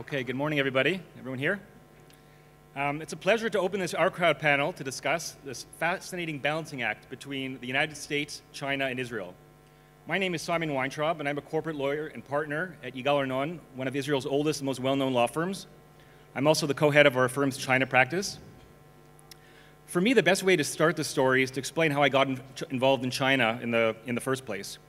Okay, good morning, everybody. Everyone here? It's a pleasure to open this OurCrowd panel to discuss this fascinating balancing act between the United States, China, and Israel. My name is Simon Weintraub, and I'm a corporate lawyer and partner at Yigal, Arnon, one of Israel's oldest and most well-known law firms. I'm also the co-head of our firm's China practice. For me, the best way to start the story is to explain how I got involved in China in the first place.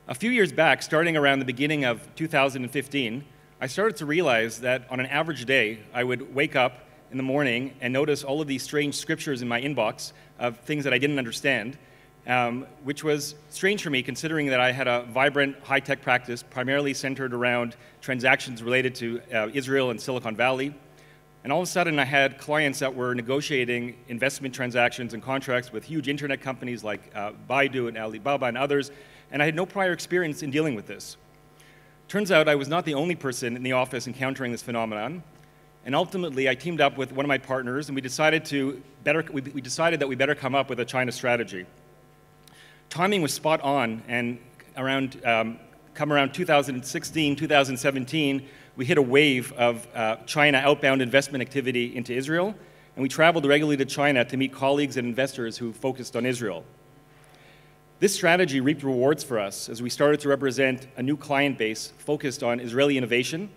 A few years back, starting around the beginning of 2015, I started to realize that on an average day, I would wake up in the morning and notice all of these strange scriptures in my inbox of things that I didn't understand, which was strange for me considering that I had a vibrant high-tech practice primarily centered around transactions related to Israel and Silicon Valley. And all of a sudden, I had clients that were negotiating investment transactions and contracts with huge internet companies like Baidu and Alibaba and others, and I had no prior experience in dealing with this. Turns out I was not the only person in the office encountering this phenomenon, and ultimately I teamed up with one of my partners, and we decided that we better come up with a China strategy. Timing was spot on, and around 2016, 2017, we hit a wave of China outbound investment activity into Israel, and we traveled regularly to China to meet colleagues and investors who focused on Israel. This strategy reaped rewards for us as we started to represent a new client base focused on Israeli innovation,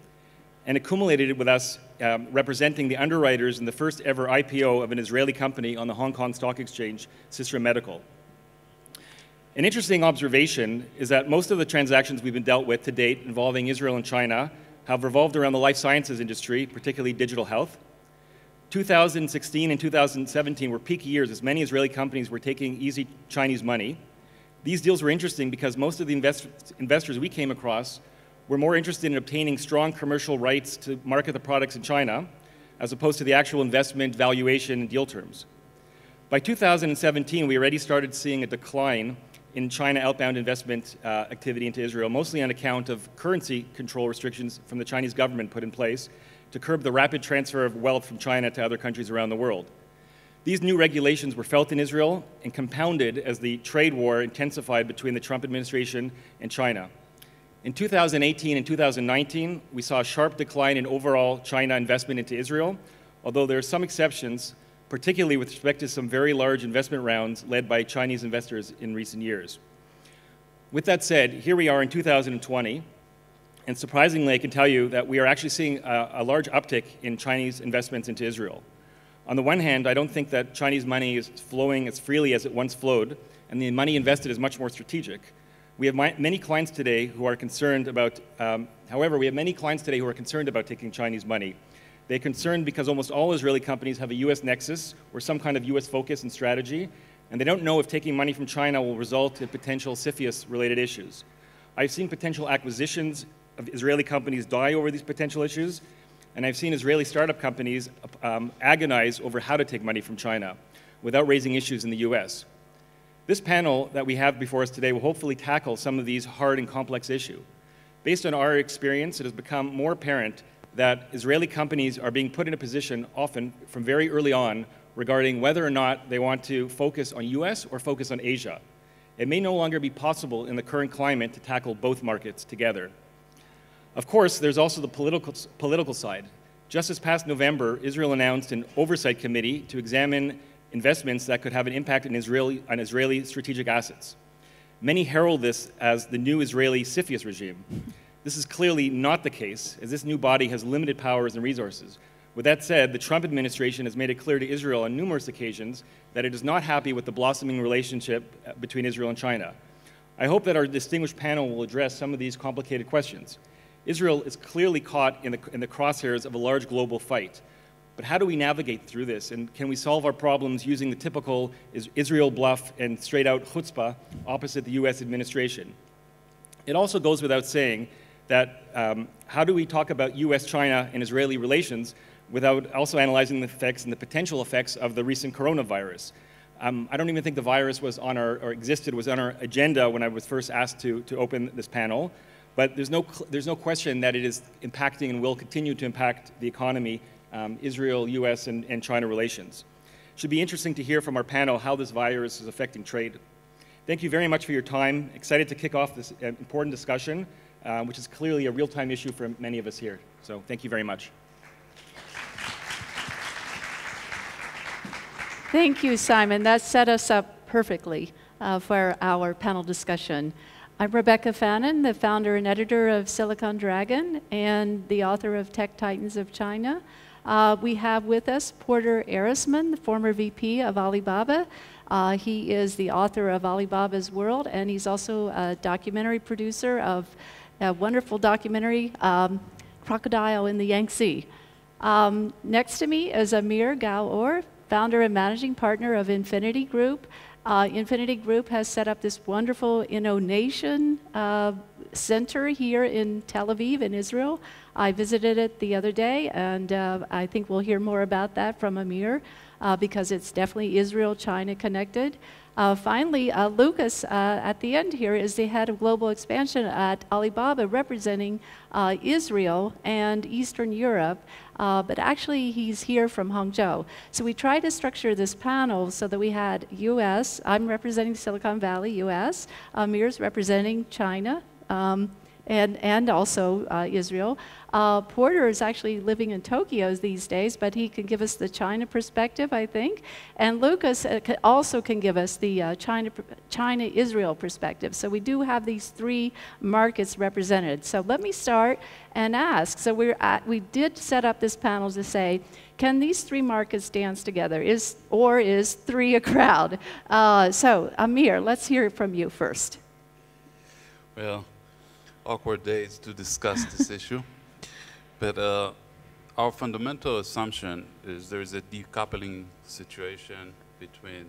and accumulated with us representing the underwriters in the first ever IPO of an Israeli company on the Hong Kong Stock Exchange, Sisra Medical. An interesting observation is that most of the transactions we've been dealt with to date involving Israel and China have revolved around the life sciences industry, particularly digital health. 2016 and 2017 were peak years as many Israeli companies were taking easy Chinese money. These deals were interesting because most of the investors we came across were more interested in obtaining strong commercial rights to market the products in China, as opposed to the actual investment, valuation, and deal terms. By 2017, we already started seeing a decline in China outbound investment activity into Israel, mostly on account of currency control restrictions from the Chinese government put in place to curb the rapid transfer of wealth from China to other countries around the world. These new regulations were felt in Israel and compounded as the trade war intensified between the Trump administration and China. In 2018 and 2019, we saw a sharp decline in overall China investment into Israel, although there are some exceptions, particularly with respect to some very large investment rounds led by Chinese investors in recent years. With that said, here we are in 2020, and surprisingly, I can tell you that we are actually seeing a large uptick in Chinese investments into Israel. On the one hand, I don't think that Chinese money is flowing as freely as it once flowed, and the money invested is much more strategic. We have many clients today who are concerned about, however, we have many clients today who are concerned about taking Chinese money. They're concerned because almost all Israeli companies have a US nexus or some kind of US focus and strategy, and they don't know if taking money from China will result in potential CFIUS-related issues. I've seen potential acquisitions of Israeli companies die over these potential issues, and I've seen Israeli startup companies agonize over how to take money from China without raising issues in the US. This panel that we have before us today will hopefully tackle some of these hard and complex issues. Based on our experience, it has become more apparent that Israeli companies are being put in a position, often from very early on, regarding whether or not they want to focus on US or focus on Asia. It may no longer be possible in the current climate to tackle both markets together. Of course, there's also the political side. Just this past November, Israel announced an oversight committee to examine investments that could have an impact on Israeli strategic assets. Many herald this as the new Israeli CFIUS regime. This is clearly not the case, as this new body has limited powers and resources. With that said, the Trump administration has made it clear to Israel on numerous occasions that it is not happy with the blossoming relationship between Israel and China. I hope that our distinguished panel will address some of these complicated questions. Israel is clearly caught in the crosshairs of a large global fight. But how do we navigate through this? And can we solve our problems using the typical Israel bluff and straight-out chutzpah opposite the US administration? It also goes without saying that how do we talk about US-China and Israeli relations without also analyzing the effects and the potential effects of the recent coronavirus? I don't even think the virus was on our agenda when I was first asked to open this panel. But there's no question that it is impacting and will continue to impact the economy, Israel-U.S. and China relations. It should be interesting to hear from our panel how this virus is affecting trade. Thank you very much for your time. Excited to kick off this important discussion. which is clearly a real-time issue for many of us here. So thank you very much. Thank you, Simon. That set us up perfectly for our panel discussion. I'm Rebecca Fannin, the founder and editor of Silicon Dragon and the author of Tech Titans of China. We have with us Porter Erisman, the former VP of Alibaba. He is the author of Alibaba's World, and he's also a documentary producer of a wonderful documentary, Crocodile in the Yangtze. Next to me is Amir Gaur, founder and managing partner of Infinity Group. Infinity Group has set up this wonderful Innovation center here in Tel Aviv in Israel. I visited it the other day, and I think we'll hear more about that from Amir because it's definitely Israel-China connected. Finally, Łukasz at the end here is the head of global expansion at Alibaba, representing Israel and Eastern Europe, but actually he's here from Hangzhou. So we tried to structure this panel so that we had US, I'm representing Silicon Valley, US, Amir's representing China, and also Israel. Porter is actually living in Tokyo these days, but he can give us the China perspective, I think. And Łukasz also can give us the China-Israel perspective. So we do have these three markets represented. So let me start and ask. So we did set up this panel to say, can these three markets dance together? Or is three a crowd? So Amir, let's hear from you first. Well, awkward days to discuss this issue. But our fundamental assumption is there is a decoupling situation between,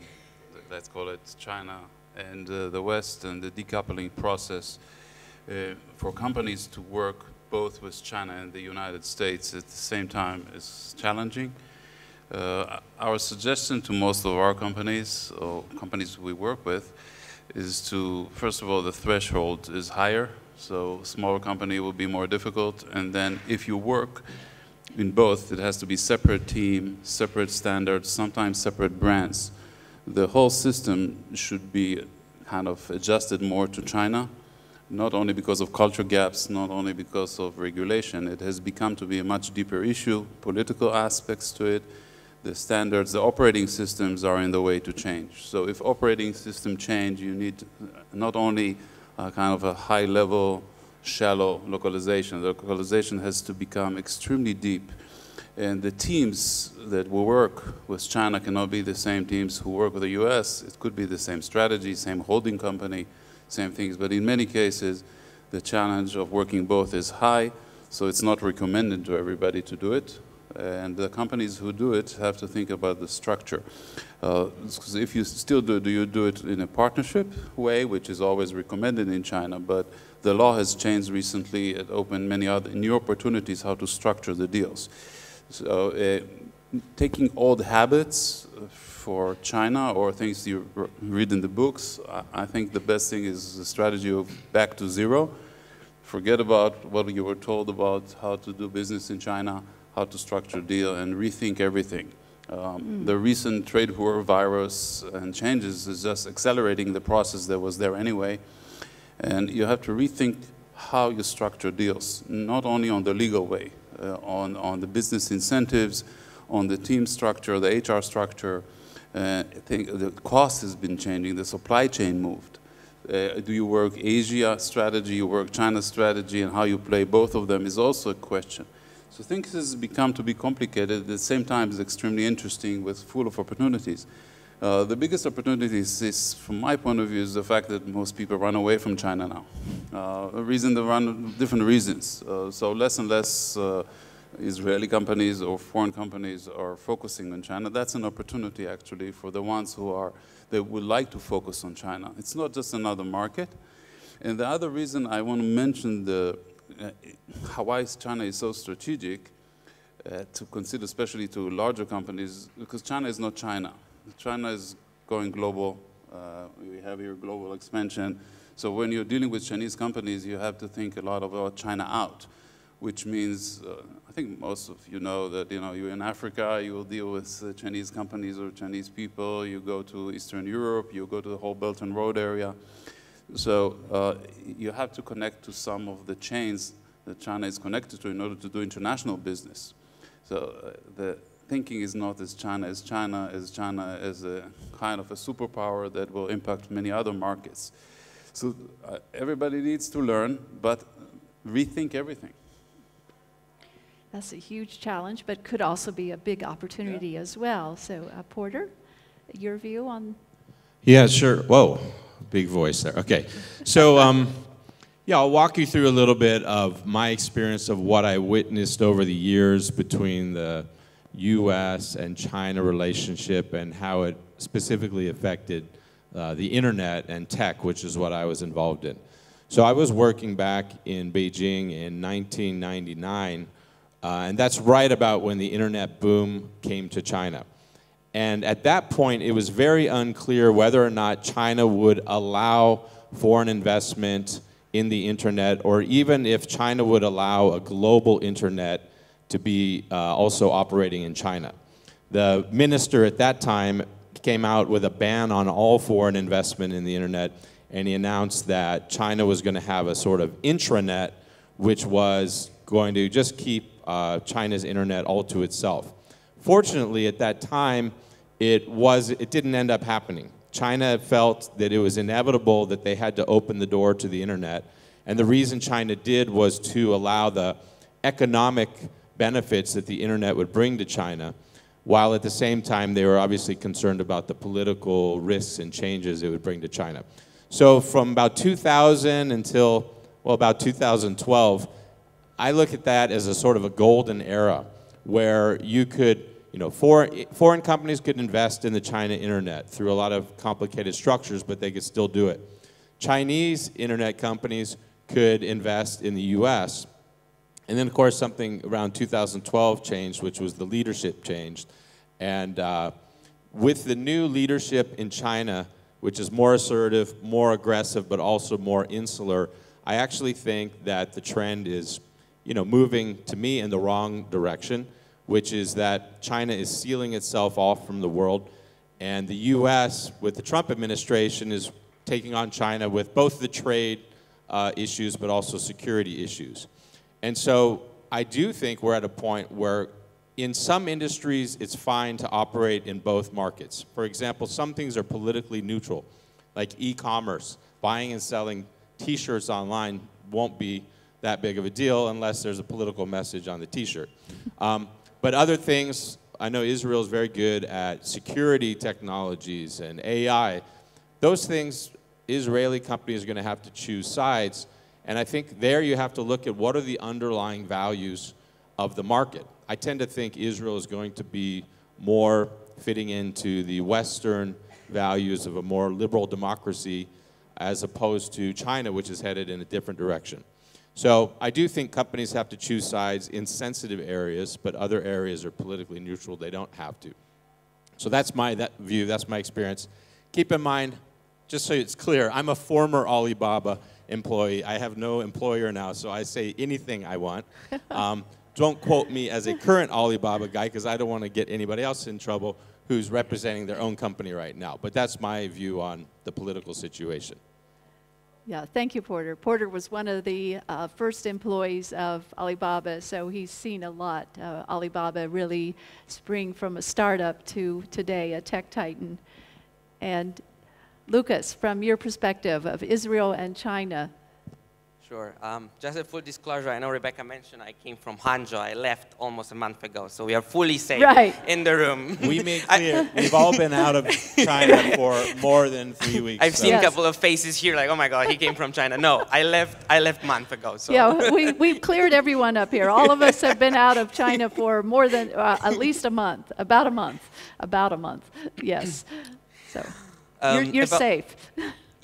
let's call it China and the West, and the decoupling process for companies to work both with China and the United States at the same time is challenging. Our suggestion to most of our companies, or companies we work with, is to, first of all, the threshold is higher. So a smaller company will be more difficult. And then if you work in both, it has to be separate team, separate standards, sometimes separate brands. The whole system should be kind of adjusted more to China, not only because of culture gaps, not only because of regulation. It has become to be a much deeper issue, political aspects to it. The standards, the operating systems are in the way to change. So if operating system change, you need not only kind of a high-level, shallow localization. The localization has to become extremely deep. And the teams that will work with China cannot be the same teams who work with the US. It could be the same strategy, same holding company, same things. But in many cases, the challenge of working both is high, so it's not recommended to everybody to do it. And the companies who do it have to think about the structure. Because if you still do you do it in a partnership way, which is always recommended in China, but the law has changed recently. It opened many other new opportunities how to structure the deals. So taking old habits for China or things you read in the books, I think the best thing is the strategy of back to zero. Forget about what you were told about how to do business in China, how to structure a deal, and rethink everything. The recent trade war virus and changes is just accelerating the process that was there anyway. And you have to rethink how you structure deals, not only on the legal way, on the business incentives, on the team structure, the HR structure. I think the cost has been changing, the supply chain moved. Do you work Asia strategy, you work China strategy, and how you play both of them is also a question. So things has become to be complicated. At the same time, it's extremely interesting with full of opportunities. The biggest opportunities is, from my point of view, is the fact that most people run away from China now. The reason they run, different reasons. So less and less Israeli companies or foreign companies are focusing on China. That's an opportunity, actually, for the ones who are, that would like to focus on China. It's not just another market. And the other reason I want to mention why China is so strategic to consider, especially to larger companies, because China is not China. China is going global. We have here global expansion. So when you're dealing with Chinese companies, you have to think a lot about China out, which means, I think most of you know that you're in Africa, you will deal with Chinese companies or Chinese people. You go to Eastern Europe, you go to the whole Belt and Road area. So you have to connect to some of the chains that China is connected to in order to do international business. So the thinking is not as China as a kind of a superpower that will impact many other markets. So everybody needs to learn, but rethink everything. That's a huge challenge, but could also be a big opportunity as well. So, Porter, your view on? Yeah, sure. Whoa, big voice there. Okay, so yeah, I'll walk you through a little bit of my experience of what I witnessed over the years between the U.S. and China relationship and how it specifically affected the internet and tech, which is what I was involved in. So I was working back in Beijing in 1999. And that's right about when the internet boom came to China. And at that point, it was very unclear whether or not China would allow foreign investment in the internet, or even if China would allow a global internet to be also operating in China. The minister at that time came out with a ban on all foreign investment in the internet, and he announced that China was going to have a sort of intranet, which was going to just keep China's internet all to itself. Fortunately, at that time, it didn't end up happening. China felt that it was inevitable that they had to open the door to the internet, and the reason China did was to allow the economic benefits that the internet would bring to China, while at the same time they were obviously concerned about the political risks and changes it would bring to China. So from about 2000 until, well, about 2012, I look at that as a sort of a golden era where you could, foreign companies could invest in the China internet through a lot of complicated structures, but they could still do it. Chinese internet companies could invest in the U.S. And then, of course, something around 2012 changed, which was the leadership changed. And with the new leadership in China, which is more assertive, more aggressive, but also more insular, I actually think that the trend is moving, to me, in the wrong direction, which is that China is sealing itself off from the world, and the U.S., with the Trump administration, is taking on China with both the trade issues, but also security issues. And so I do think we're at a point where in some industries, it's fine to operate in both markets. For example, some things are politically neutral, like e-commerce. Buying and selling T-shirts online won't be that big of a deal unless there's a political message on the T-shirt. But other things, I know Israel is very good at security technologies and AI. Those things, Israeli companies are going to have to choose sides. And I think there you have to look at what are the underlying values of the market. I tend to think Israel is going to be more fitting into the Western values of a more liberal democracy as opposed to China, which is headed in a different direction. So I do think companies have to choose sides in sensitive areas, but other areas are politically neutral. They don't have to. So that's my view. That's my experience. Keep in mind, just so it's clear, I'm a former Alibaba employee. I have no employer now, so I say anything I want. Don't quote me as a current Alibaba guy, because I don't want to get anybody else in trouble who's representing their own company right now. But that's my view on the political situation. Yeah, thank you, Porter. Porter was one of the first employees of Alibaba, so he's seen a lot. Alibaba really spring from a startup to today, a tech titan. And Łukasz, from your perspective of Israel and China. Sure. Just a full disclosure, I know Rebecca mentioned I came from Hangzhou. I left almost a month ago, so we are fully safe in the room. We made clear we've all been out of China for more than 3 weeks. I've seen a couple of faces here like, oh my God, he came from China. No, I left a month ago. So. Yeah, we've cleared everyone up here. All of us have been out of China for more than at least a month, about a month, yes. So you're safe.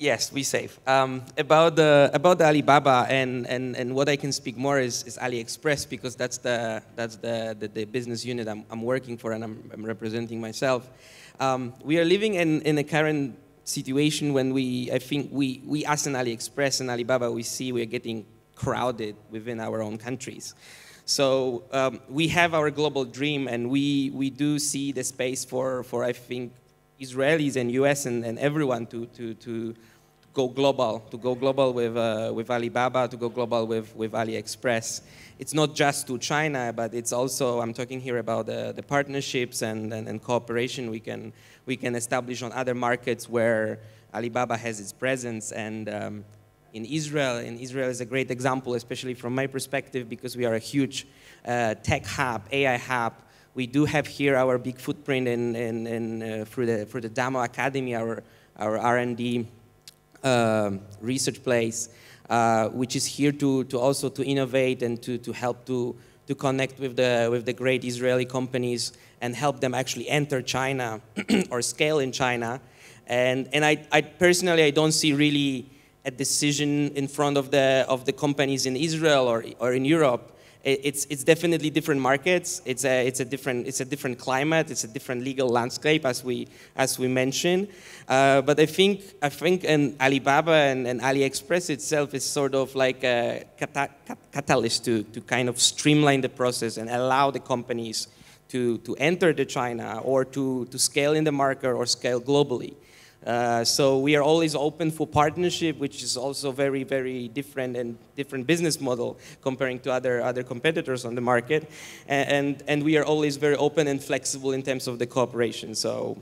Yes, we safe. About the Alibaba and what I can speak more is AliExpress, because that's the business unit I'm working for and I'm representing myself. We are living in a current situation when I think we as an AliExpress and Alibaba, we see we're getting crowded within our own countries. So we have our global dream, and we do see the space for I think Israelis and US and everyone to go global with Alibaba, to go global with AliExpress. It's not just to China, but it's also, I'm talking here about the partnerships and cooperation we can establish on other markets where Alibaba has its presence. And in Israel is a great example, especially from my perspective, because we are a huge tech hub, AI hub. We do have here our big footprint for the Damo Academy, our R&D research place, which is here to also to innovate and to help to connect with the great Israeli companies and help them actually enter China or scale in China. And I personally, I don't see really a decision in front of the companies in Israel or in Europe. It's definitely different markets. It's a different climate. It's a different legal landscape, as we mentioned. But I think in Alibaba and AliExpress itself is sort of like a catalyst to kind of streamline the process and allow the companies to enter the China or to scale in the market or scale globally. So we are always open for partnership, which is also very, very different and different business model comparing to other competitors on the market. And we are always very open and flexible in terms of the cooperation. So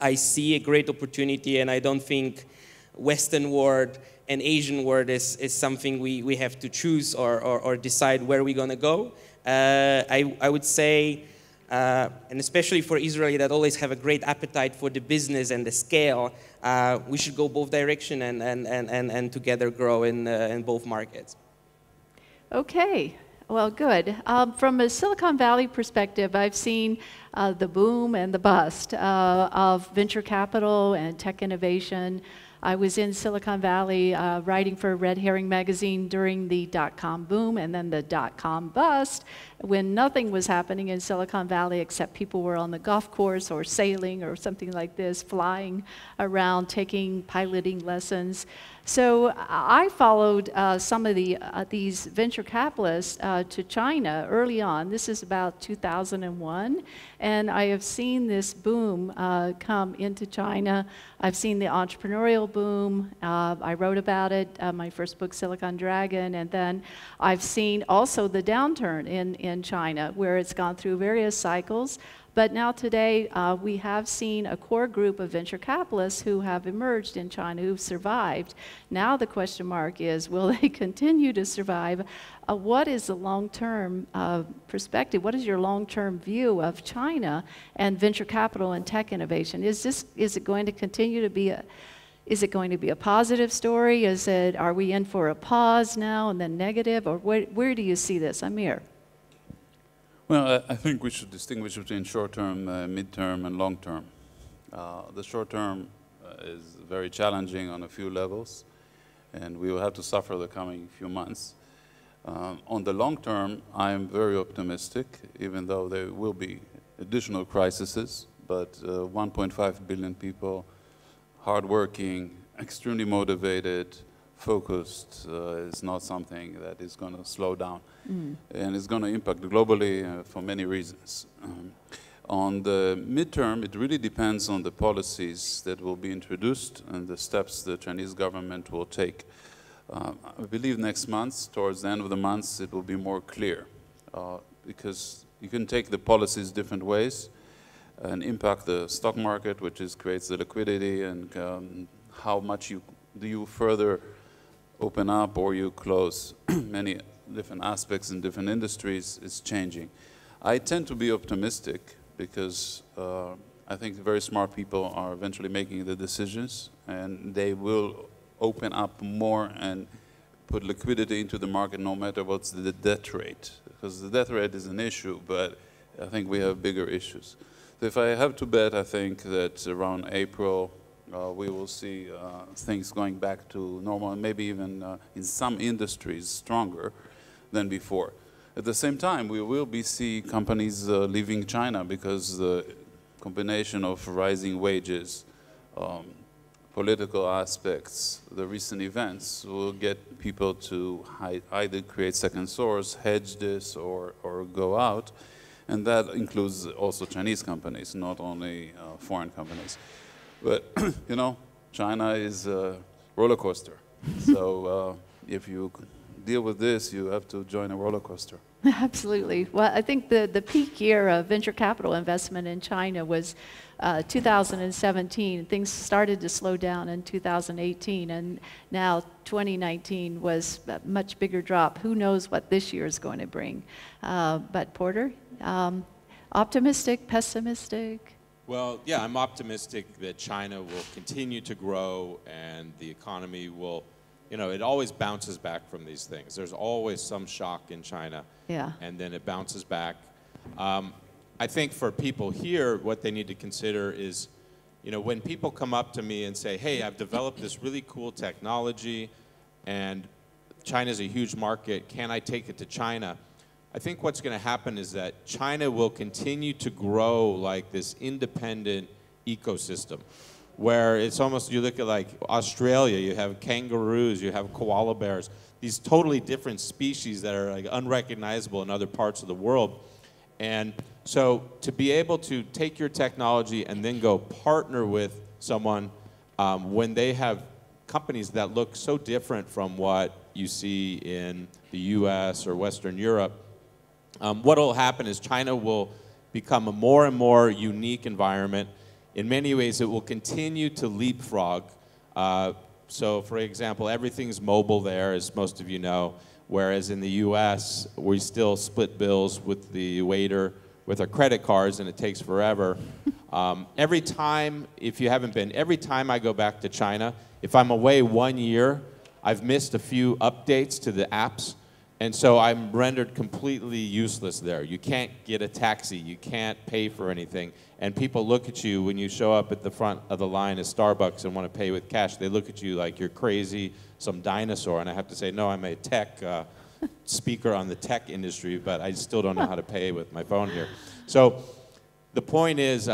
I see a great opportunity, and I don't think Western world and Asian world is something we have to choose or decide where we're going to go. I would say, and especially for Israel that always have a great appetite for the business and the scale, we should go both direction and together grow in both markets. Okay, well, good. From a Silicon Valley perspective, I've seen the boom and the bust of venture capital and tech innovation. I was in Silicon Valley writing for Red Herring magazine during the dot-com boom and then the dot-com bust, when nothing was happening in Silicon Valley except people were on the golf course or sailing or something like this, flying around, taking piloting lessons. So I followed some of these venture capitalists to China early on. This is about 2001, and I have seen this boom come into China. I've seen the entrepreneurial boom. I wrote about it, my first book, Silicon Dragon, and then I've seen also the downturn in China, where it's gone through various cycles. But now today, we have seen a core group of venture capitalists who have emerged in China, who've survived. Now the question mark is, will they continue to survive? What is the long-term perspective? What is your long-term view of China and venture capital and tech innovation? Is it going to continue to be a positive story? Are we in for a pause now and then negative? Or where do you see this? Amir? Well, I think we should distinguish between short-term, mid-term, and long-term. The short-term is very challenging on a few levels, and we will have to suffer the coming few months. On the long-term, I am very optimistic, even though there will be additional crises, but 1.5 billion people, hardworking, extremely motivated, focused is not something that is going to slow down. And it's going to impact globally for many reasons. On the midterm, it really depends on the policies that will be introduced and the steps the Chinese government will take. I believe next month, towards the end of the month, it will be more clear, because you can take the policies different ways and impact the stock market, which creates the liquidity, and how much do you further open up or you close. Many different aspects in different industries is changing. I tend to be optimistic because I think very smart people are eventually making the decisions, and they will open up more and put liquidity into the market no matter what's the death rate. Because the death rate is an issue, but I think we have bigger issues. So if I have to bet, I think that around April, we will see things going back to normal, and maybe even in some industries stronger than before. At the same time, we will see companies leaving China because the combination of rising wages, political aspects, the recent events will get people to either create second source, hedge this, or go out. And that includes also Chinese companies, not only foreign companies. But, you know, China is roller coaster. So if you deal with this, you have to join a roller coaster. Absolutely. Well, I think the peak year of venture capital investment in China was 2017. Things started to slow down in 2018, and now 2019 was a much bigger drop. Who knows what this year is going to bring? But Porter, optimistic, pessimistic? Well, yeah, I'm optimistic that China will continue to grow and the economy will, you know, it always bounces back from these things. There's always some shock in China, Yeah. and then it bounces back. I think for people here, what they need to consider is, you know, when people come up to me and say, hey, I've developed this really cool technology, and China's a huge market, can I take it to China? I think what's going to happen is that China will continue to grow like this independent ecosystem, where it's almost, you look at like Australia, you have kangaroos, you have koala bears, these totally different species that are like unrecognizable in other parts of the world. And so to be able to take your technology and then go partner with someone when they have companies that look so different from what you see in the US or Western Europe, what will happen is China will become a more and more unique environment. In many ways, it will continue to leapfrog. So, for example, everything's mobile there, as most of you know, whereas in the US, we still split bills with the waiter with our credit cards, and it takes forever. Every time, if you haven't been, every time I go back to China, if I'm away 1 year, I've missed a few updates to the apps, and so I'm rendered completely useless there. You can't get a taxi, you can't pay for anything, and people look at you when you show up at the front of the line at Starbucks and want to pay with cash. They look at you like you're crazy, some dinosaur, and I have to say, no, I'm a tech speaker on the tech industry, but I still don't know how to pay with my phone here. So the point is,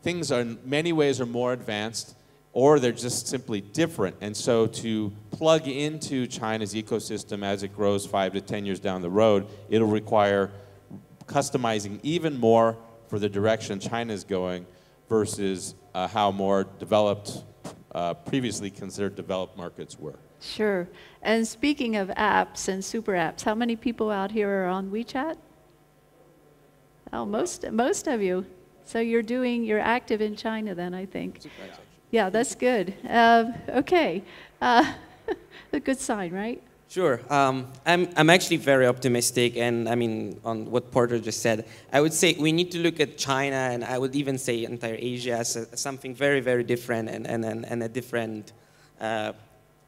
things are in many ways are more advanced, or they're just simply different. And so to plug into China's ecosystem as it grows 5 to 10 years down the road, it'll require customizing even more for the direction China's going versus how more developed, previously considered developed markets were. Sure. And speaking of apps and super apps, how many people out here are on WeChat? Oh, most of you. So you're active in China then, I think. Yeah, that's good. Okay. A good sign, right? Sure. I'm actually very optimistic, and I mean, on what Porter just said, I would say we need to look at China, and I would even say entire Asia as something very, very different and a different,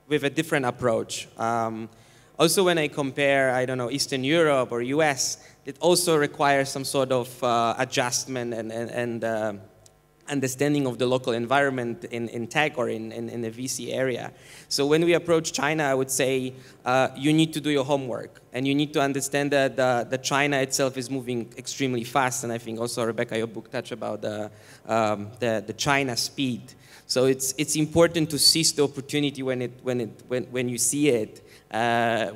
with a different approach. Also, when I compare, I don't know, Eastern Europe or US, it also requires some sort of adjustment and understanding of the local environment in tech or in the VC area. So when we approach China, I would say you need to do your homework, and you need to understand that China itself is moving extremely fast. And I think also, Rebecca, your book touched about the China speed. So it's important to seize the opportunity when you see it.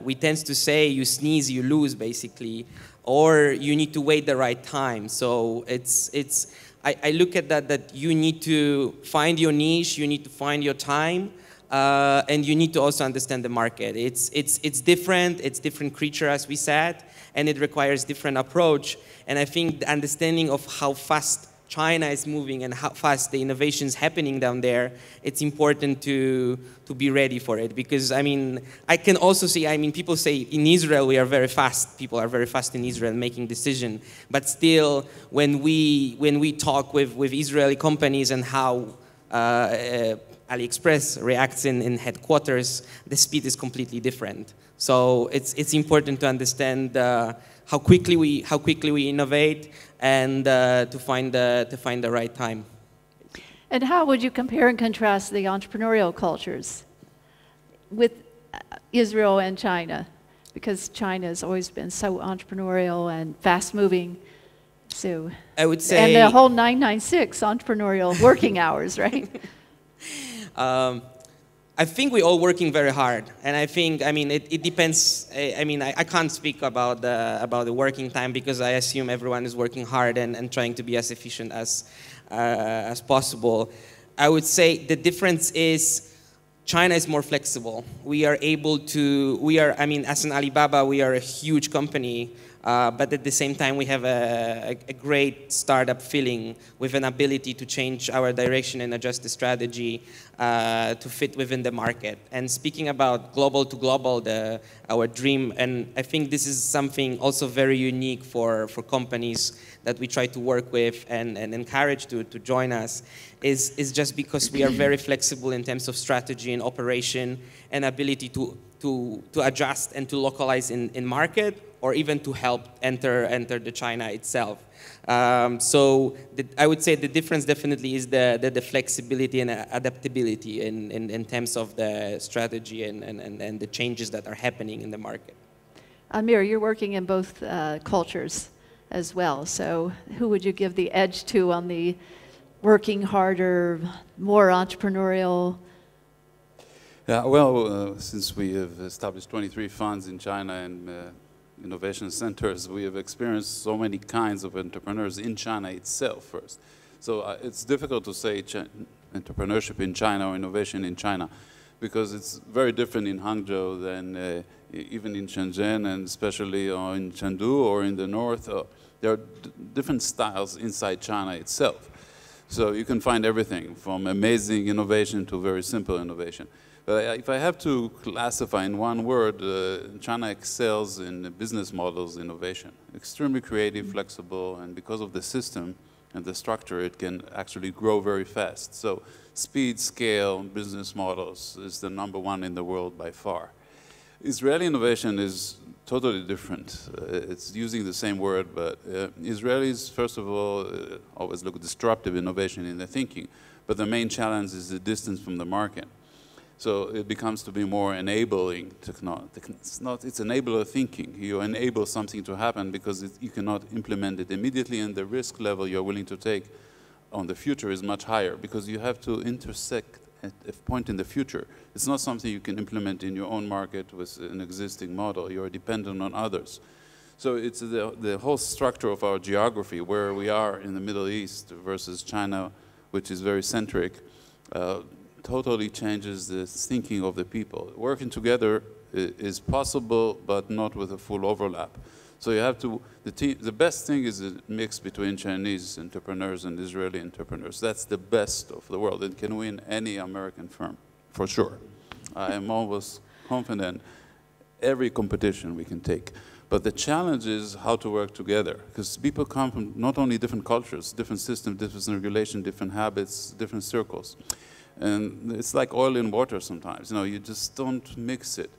We tend to say you sneeze, you lose, basically, or you need to wait the right time. So I look at that you need to find your niche, you need to find your time, and you need to also understand the market. It's different creature, as we said, and it requires different approach. And I think the understanding of how fast China is moving and how fast the innovation is happening down there, it's important to be ready for it. Because, I mean, I can also see, I mean, people say in Israel we are very fast. People are very fast in Israel making decisions. But still, when we talk with Israeli companies and how AliExpress reacts in headquarters, the speed is completely different. So it's important to understand how quickly we innovate and to find the right time. And how would you compare and contrast the entrepreneurial cultures with Israel and China? Because China has always been so entrepreneurial and fast-moving. So I would say, and the whole 996 entrepreneurial working hours, right? I think we're all working very hard, and I think, I mean, it depends. I mean, I can't speak about the working time because I assume everyone is working hard and trying to be as efficient as possible. I would say the difference is China is more flexible. We are able to, I mean, as an Alibaba, we are a huge company, but at the same time, we have a great startup feeling with an ability to change our direction and adjust the strategy to fit within the market. And speaking about global to global, our dream, and I think this is something also very unique for companies that we try to work with and encourage to join us, is just because we are very flexible in terms of strategy and operation and ability to adjust and to localize in market, or even to help enter the China itself. So I would say the difference definitely is the flexibility and adaptability in terms of the strategy and the changes that are happening in the market. Amir, you're working in both cultures as well. So who would you give the edge to on the working harder, more entrepreneurial? Yeah, well, since we have established 23 funds in China and innovation centers, we have experienced so many kinds of entrepreneurs in China itself first. So it's difficult to say entrepreneurship in China or innovation in China, because it's very different in Hangzhou than even in Shenzhen, and especially in Chengdu or in the north. There are different styles inside China itself. So you can find everything from amazing innovation to very simple innovation. But if I have to classify in one word, China excels in business models innovation. Extremely creative, flexible, and because of the system and the structure, it can actually grow very fast. So speed, scale, business models is the #1 in the world by far. Israeli innovation is totally different. It's using the same word, but Israelis, first of all, always look at disruptive innovation in their thinking. But the main challenge is the distance from the market. So it becomes to be more enabling technology. It's enabler thinking. You enable something to happen because you cannot implement it immediately, and the risk level you're willing to take on the future is much higher because you have to intersect at a point in the future. It's not something you can implement in your own market with an existing model. You're dependent on others. So it's the whole structure of our geography, where we are in the Middle East versus China, which is very centric, totally changes the thinking of the people. Working together is possible, but not with a full overlap. So you have to, the best thing is a mix between Chinese entrepreneurs and Israeli entrepreneurs. That's the best of the world. It can win any American firm, for sure. I am always confident every competition we can take. But the challenge is how to work together, because people come from not only different cultures, different systems, different regulation, different habits, different circles. And it's like oil and water sometimes. You know, you just don't mix it.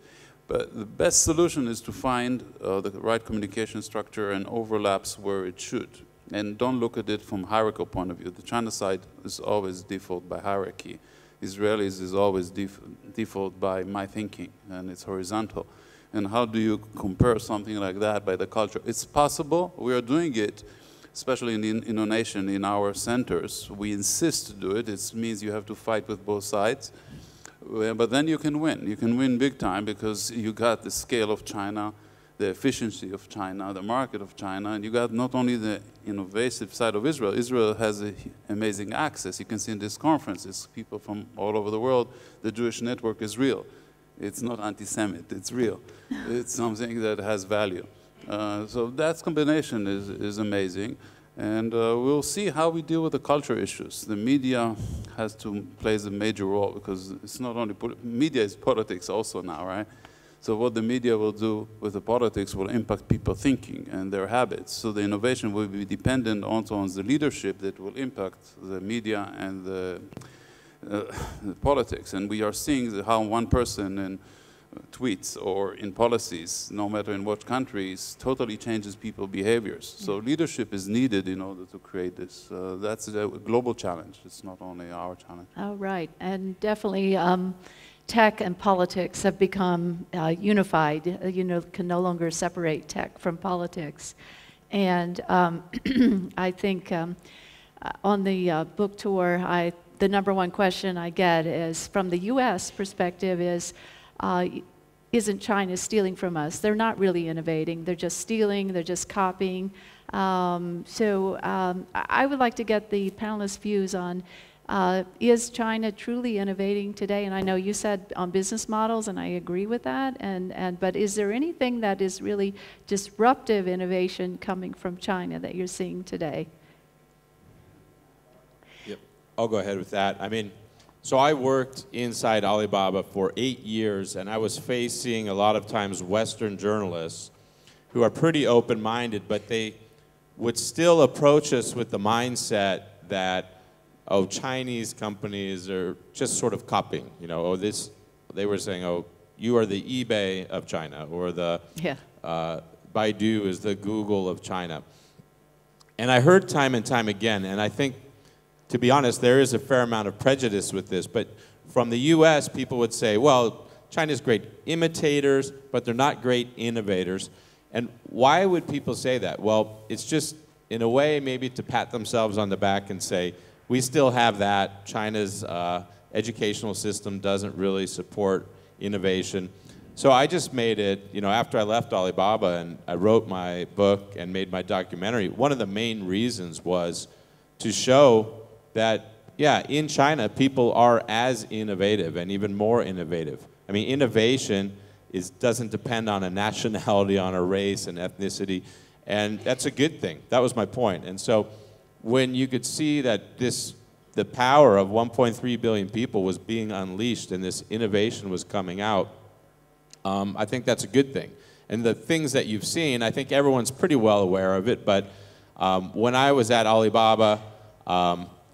But the best solution is to find the right communication structure and overlaps where it should. And don't look at it from a hierarchical point of view. The China side is always default by hierarchy. Israelis is always default by my thinking, and it's horizontal. And how do you compare something like that by the culture? It's possible. We are doing it, especially in innovation in our centers. We insist to do it. It means you have to fight with both sides. But then you can win. You can win big time because you got the scale of China, the efficiency of China, the market of China, and you got not only the innovative side of Israel. Israel has amazing access. You can see in this conference, it's people from all over the world. The Jewish network is real. It's not anti-Semite, it's real. It's something that has value. So that combination is amazing. And we'll see how we deal with the culture issues. The media plays a major role because it's not only, media is politics also now, right? So what the media will do with the politics will impact people thinking and their habits. So the innovation will be dependent also on the leadership that will impact the media and the politics. And we are seeing how one person in tweets or in policies, no matter in what countries, totally changes people's behaviors. So leadership is needed in order to create this. That's a global challenge. It's not only our challenge. Oh, right. And definitely tech and politics have become unified. You can no longer separate tech from politics. And I think on the book tour, the #1 question I get is, from the U.S. perspective, is, isn't China stealing from us? They're not really innovating. They're just stealing. They're just copying. I would like to get the panelists' views on Is China truly innovating today? And I know you said on business models, and I agree with that. But is there anything that is really disruptive innovation coming from China that you're seeing today? Yep, I'll go ahead with that. I mean, so I worked inside Alibaba for 8 years, and I was facing a lot of times Western journalists who are pretty open-minded, but they would still approach us with the mindset that, oh, Chinese companies are just sort of copying, you know, oh, this, they were saying, oh, you are the eBay of China, or the Baidu is the Google of China. And I heard time and time again, and I think, to be honest, there is a fair amount of prejudice with this, but from the US, people would say, well, China's great imitators, but they're not great innovators. And why would people say that? Well, it's just, in a way, maybe to pat themselves on the back and say, we still have that. China's educational system doesn't really support innovation. So I just made it, you know, after I left Alibaba and I wrote my book and made my documentary, one of the main reasons was to show that, yeah, in China, people are as innovative and even more innovative. I mean, innovation doesn't depend on a nationality, on a race and ethnicity, and that's a good thing. That was my point. And so when you could see that the power of 1.3 billion people was being unleashed and this innovation was coming out, I think that's a good thing. And the things that you've seen, I think everyone's pretty well aware of it, but when I was at Alibaba,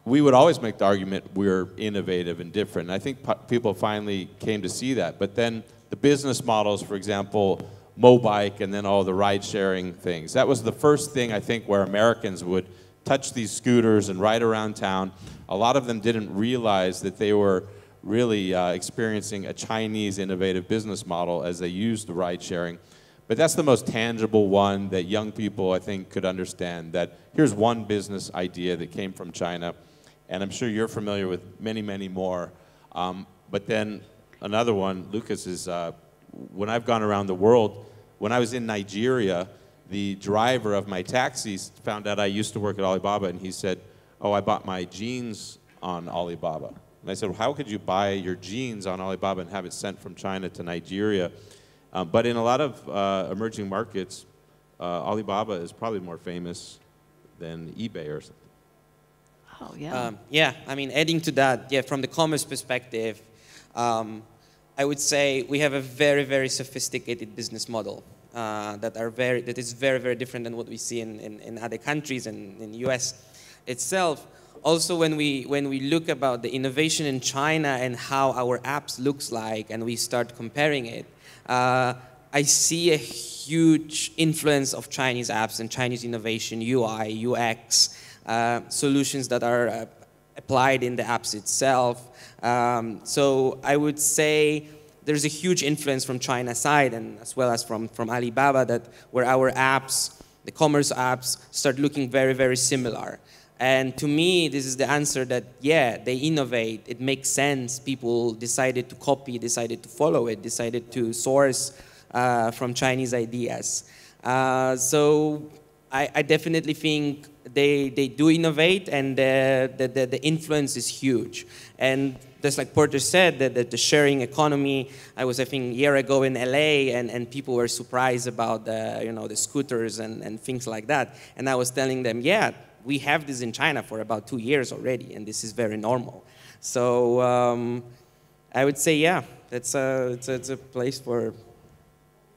we would always make the argument we're innovative and different. And I think people finally came to see that. But then the business models, for example, Mobike and then all the ride-sharing things, that was the first thing, I think, where Americans would touch these scooters and ride around town. A lot of them didn't realize that they were really experiencing a Chinese innovative business model as they used the ride-sharing. But that's the most tangible one that young people, I think, could understand, that here's one business idea that came from China, and I'm sure you're familiar with many, many more. But then another one, Łukasz, is when I've gone around the world, when I was in Nigeria, the driver of my taxis found out I used to work at Alibaba, and he said, oh, I bought my jeans on Alibaba. And I said, well, how could you buy your jeans on Alibaba and have it sent from China to Nigeria? But in a lot of emerging markets, Alibaba is probably more famous than eBay or something. Oh, yeah. Yeah, I mean, adding to that, yeah, from the commerce perspective, I would say we have a very, very sophisticated business model that is very, very different than what we see in other countries and in the US itself. Also, when we look about the innovation in China and how our apps looks like, and we start comparing it, I see a huge influence of Chinese apps and Chinese innovation, UI, UX, solutions that are applied in the apps itself. So I would say there's a huge influence from China side, and as well as from Alibaba, that where our apps, the commerce apps, start looking very, very similar. And to me, this is the answer that, yeah, they innovate. It makes sense. People decided to copy, decided to follow it, decided to source from Chinese ideas. So I definitely think they do innovate, and the influence is huge. And just like Porter said, that the sharing economy, I was, I think, a year ago in LA, and people were surprised about the scooters and things like that. And I was telling them, yeah, we have this in China for about 2 years already, and this is very normal. So I would say, yeah, it's a place for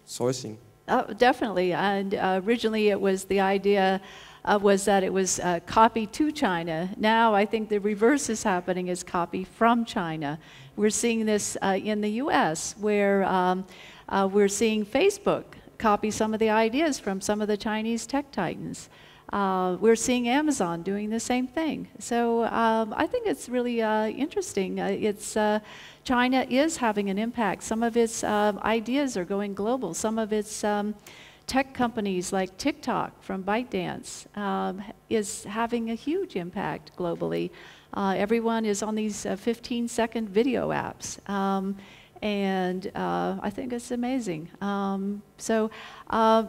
sourcing. Oh, definitely. And originally it was the idea was that it was copy to China. Now I think the reverse is happening, is copy from China. We're seeing this in the US, where we're seeing Facebook copy some of the ideas from some of the Chinese tech titans. We're seeing Amazon doing the same thing. So I think it's really interesting. China is having an impact. Some of its ideas are going global. Some of its tech companies like TikTok from ByteDance is having a huge impact globally. Everyone is on these 15-second video apps. And I think it's amazing.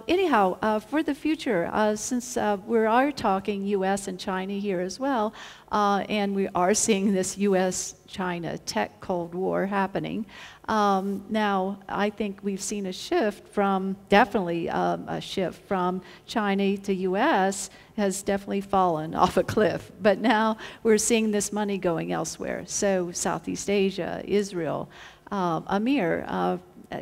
Anyhow, for the future, since we are talking U.S. and China here as well, and we are seeing this U.S.-China tech Cold War happening, now I think we've seen a shift from, definitely a shift from China to U.S. has definitely fallen off a cliff. But now we're seeing this money going elsewhere. So Southeast Asia, Israel. Amir,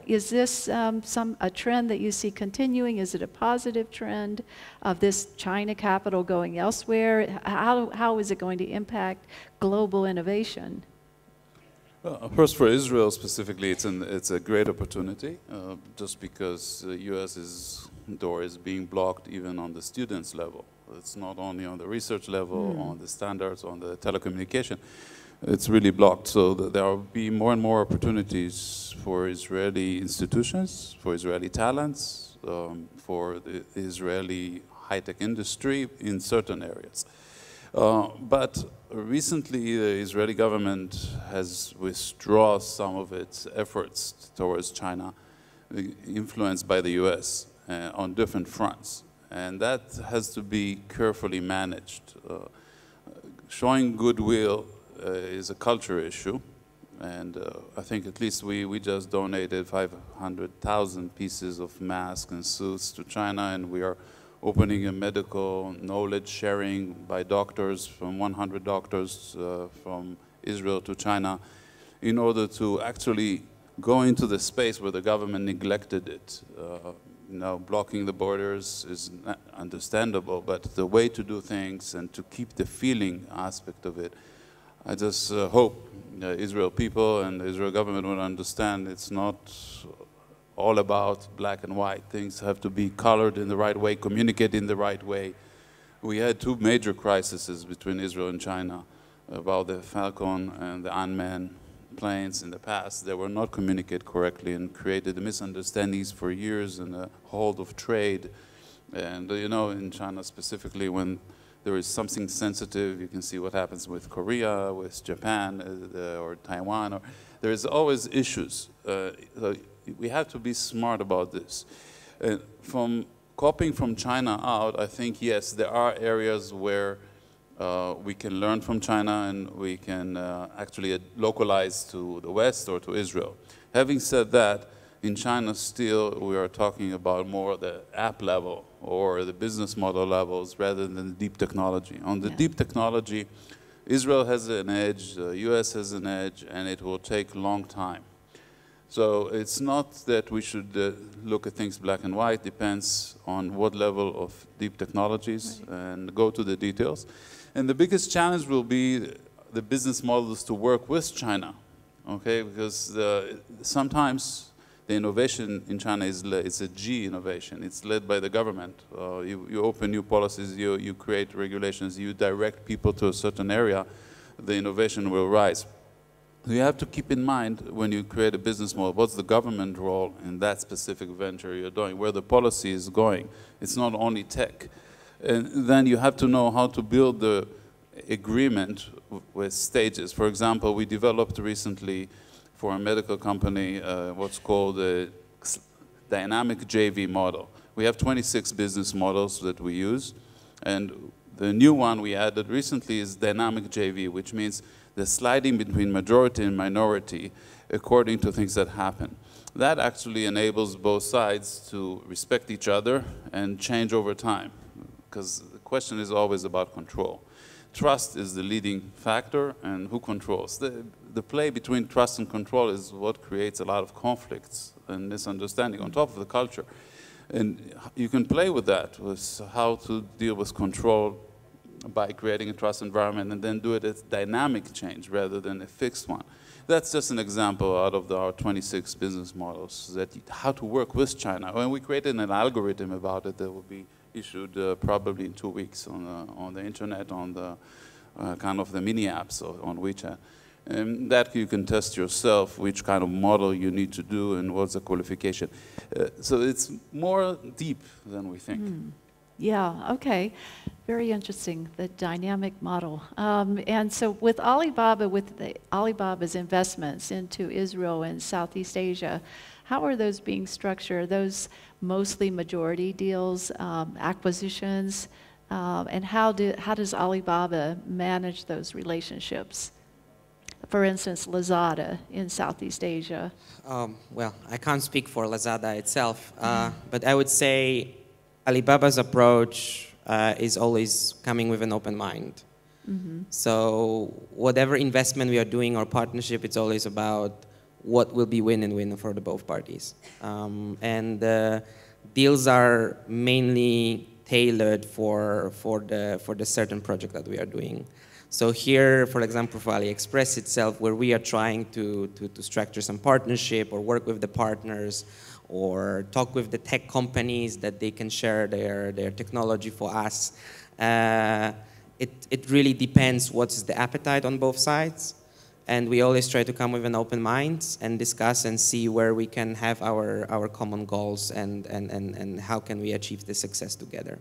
is this a trend that you see continuing? Is it a positive trend of this China capital going elsewhere? How is it going to impact global innovation? Well, first, for Israel specifically, it's a great opportunity, just because the U.S.'s door is being blocked even on the students' level. It's not only on the research level, on the standards, on the telecommunication. It's really blocked. So there will be more and more opportunities for Israeli institutions, for Israeli talents, for the Israeli high-tech industry in certain areas. But recently, the Israeli government has withdrawn some of its efforts towards China, influenced by the U.S. On different fronts. And that has to be carefully managed. Showing goodwill is a culture issue. And I think at least we just donated 500,000 pieces of masks and suits to China, and we are opening a medical knowledge sharing by doctors, from 100 doctors from Israel to China, in order to actually go into the space where the government neglected it. Blocking the borders is understandable, but the way to do things and to keep the feeling aspect of it, I just hope the Israel people and the Israel government will understand it's not all about black and white. Things have to be colored in the right way, communicate in the right way. We had two major crises between Israel and China about the Falcon and the unmanned planes in the past. They were not communicated correctly and created misunderstandings for years and a hold of trade. And in China specifically, when there is something sensitive, you can see what happens with Korea, with Japan, or Taiwan. There is always issues. We have to be smart about this. From copying from China out, I think, yes, there are areas where we can learn from China and we can actually localize to the West or to Israel. Having said that, in China still we are talking about more the app level or the business model levels rather than the deep technology. On the deep technology, Israel has an edge, the US has an edge, and it will take a long time. So it's not that we should look at things black and white, depends on what level of deep technologies, and go to the details. And the biggest challenge will be the business models to work with China, okay? Because sometimes the innovation in China it's a G innovation. It's led by the government. You open new policies, you create regulations, you direct people to a certain area, the innovation will rise. You have to keep in mind when you create a business model, what's the government role in that specific venture you're doing, where the policy is going. It's not only tech. And then you have to know how to build the agreement with stages. For example, we developed recently for a medical company what's called a dynamic JV model. We have 26 business models that we use, and the new one we added recently is dynamic JV, which means the sliding between majority and minority according to things that happen. That actually enables both sides to respect each other and change over time, because the question is always about control. Trust is the leading factor, and who controls? The play between trust and control is what creates a lot of conflicts and misunderstanding on top of the culture. And you can play with that, with how to deal with control by creating a trust environment and then do it as dynamic change rather than a fixed one. That's just an example out of our 26 business models, that how to work with China. And we created an algorithm about it that will be issued probably in 2 weeks on the internet, on the kind of the mini apps on WeChat. And that you can test yourself which kind of model you need to do and what's the qualification. So it's more deep than we think. Yeah, okay. Very interesting, the dynamic model. And so with Alibaba, Alibaba's investments into Israel and Southeast Asia, how are those being structured? Are those mostly majority deals, acquisitions? And how does Alibaba manage those relationships? For instance, Lazada in Southeast Asia. Well, I can't speak for Lazada itself, but I would say Alibaba's approach is always coming with an open mind. So whatever investment we are doing or partnership, it's always about what will be win-and-win for the both parties. And deals are mainly tailored for the certain project that we are doing. So here, for example, for AliExpress itself, where we are trying to structure some partnership or work with the partners or talk with the tech companies that they can share their technology for us, it really depends what's the appetite on both sides. And we always try to come with an open mind and discuss and see where we can have our common goals and how can we achieve the success together.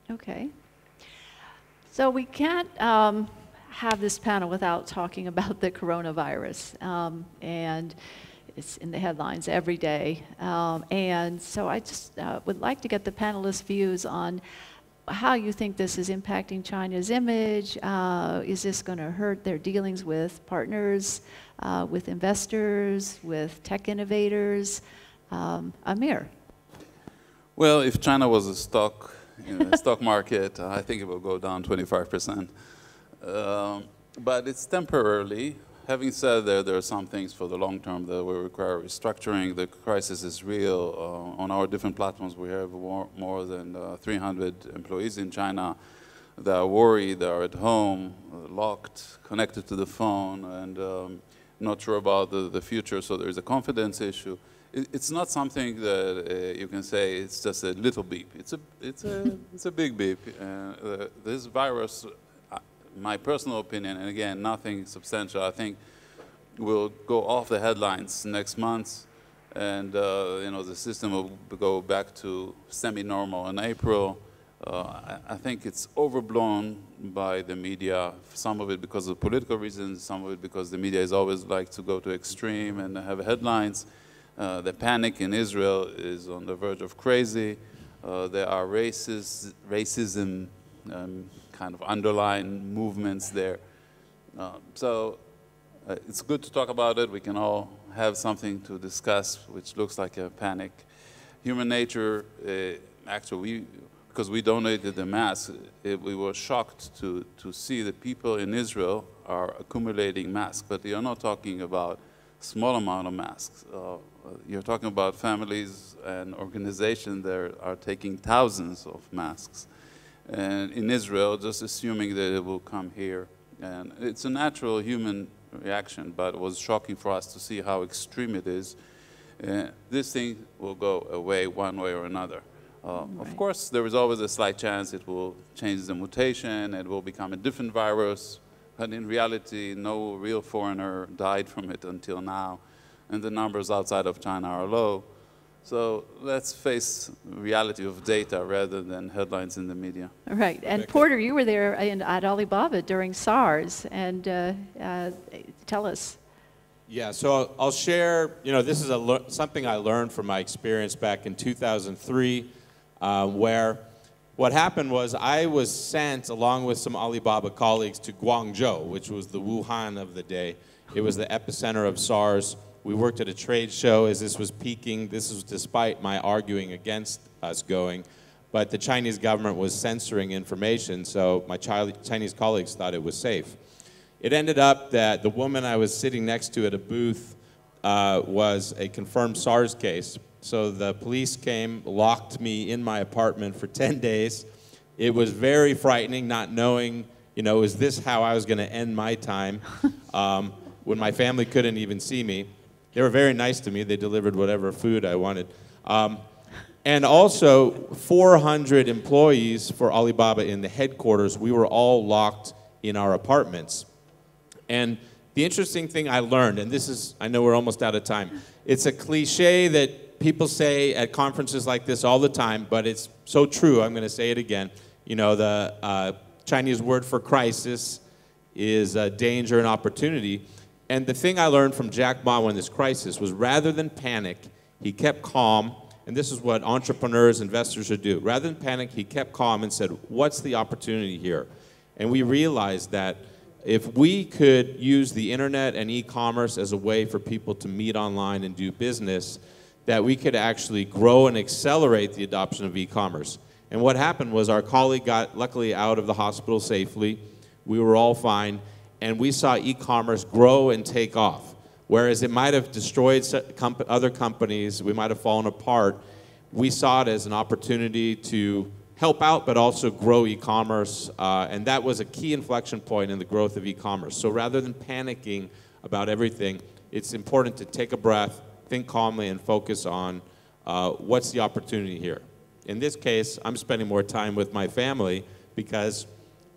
Okay. So we can't have this panel without talking about the coronavirus. And it's in the headlines every day. And so I just would like to get the panelists' views on how you think this is impacting China's image. Is this going to hurt their dealings with partners, with investors, with tech innovators? Amir. Well, if China was a stock in the stock market, I think it will go down 25%. But it's temporarily. Having said that, there are some things for the long term that will require restructuring. The crisis is real. On our different platforms, we have more than 300 employees in China that are worried, they are at home, locked, connected to the phone, and not sure about the future, so there's a confidence issue. It's not something that you can say it's just a little beep. It's a big beep. This virus, my personal opinion, and again, nothing substantial, I think will go off the headlines next month, and the system will go back to semi-normal in April. I think it's overblown by the media, some of it because of political reasons, some of it because the media is always like to go to extreme and have headlines. The panic in Israel is on the verge of crazy. There are racism kind of underlying movements there. So it's good to talk about it. We can all have something to discuss, which looks like a panic. Human nature, actually, because we donated the masks, we were shocked to see that people in Israel are accumulating masks, but you're not talking about small amount of masks. You're talking about families and organizations that are taking thousands of masks. And in Israel, just assuming that it will come here. And it's a natural human reaction, but it was shocking for us to see how extreme it is. This thing will go away one way or another. Of course, there is always a slight chance it will change the mutation, it will become a different virus, but in reality, no real foreigner died from it until now, and the numbers outside of China are low. So let's face reality of data rather than headlines in the media. Right, and Porter, you were there at Alibaba during SARS, and tell us. Yeah, so I'll share, this is something I learned from my experience back in 2003, where what happened was I was sent, along with some Alibaba colleagues, to Guangzhou, which was the Wuhan of the day. It was the epicenter of SARS. We worked at a trade show as this was peaking. This was despite my arguing against us going. But the Chinese government was censoring information, so my Chinese colleagues thought it was safe. It ended up that the woman I was sitting next to at a booth was a confirmed SARS case. So the police came, locked me in my apartment for 10 days. It was very frightening, not knowing, is this how I was going to end my time when my family couldn't even see me. They were very nice to me. They delivered whatever food I wanted. And also, 400 employees for Alibaba in the headquarters, we were all locked in our apartments. And the interesting thing I learned, and this is, I know we're almost out of time, it's a cliche that people say at conferences like this all the time, but it's so true, I'm going to say it again. You know, the Chinese word for crisis is danger and opportunity. And the thing I learned from Jack Ma in this crisis was rather than panic, he kept calm. And this is what entrepreneurs, investors should do. Rather than panic, he kept calm and said, what's the opportunity here? And we realized that if we could use the internet and e-commerce as a way for people to meet online and do business, that we could actually grow and accelerate the adoption of e-commerce. And what happened was our colleague got luckily out of the hospital safely. We were all fine. And we saw e-commerce grow and take off. Whereas it might have destroyed other companies, we might have fallen apart, we saw it as an opportunity to help out but also grow e-commerce, and that was a key inflection point in the growth of e-commerce. So rather than panicking about everything, it's important to take a breath, think calmly, and focus on what's the opportunity here. In this case, I'm spending more time with my family because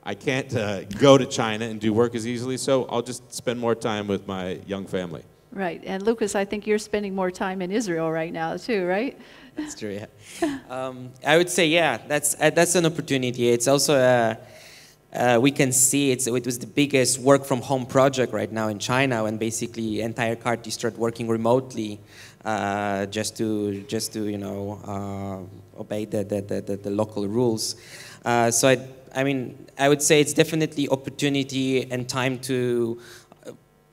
I can't go to China and do work as easily, so I'll just spend more time with my young family. Right, and Łukasz, I think you're spending more time in Israel right now too, right? That's true, yeah. I would say, yeah, that's an opportunity. It's also, we can see it was the biggest work from home project right now in China, when basically entire countries start working remotely just to you know, obey the local rules. So I mean, I would say it's definitely opportunity and time to,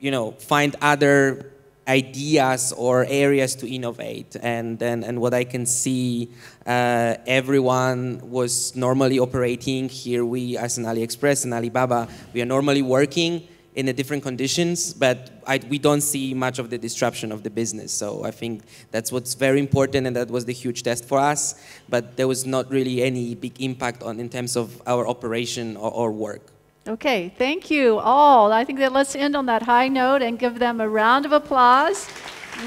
you know, find other ideas or areas to innovate. And what I can see, everyone was normally operating here. We, as an AliExpress and Alibaba, we are normally working in the different conditions, but we don't see much of the disruption of the business. So I think that's what's very important, and that was the huge test for us. But there was not really any big impact in terms of our operation or work. Okay, thank you all. I think that let's end on that high note and give them a round of applause.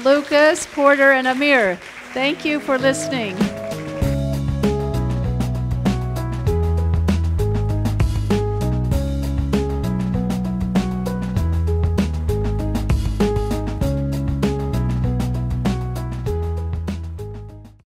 Łukasz, Porter, and Amir, thank you for listening.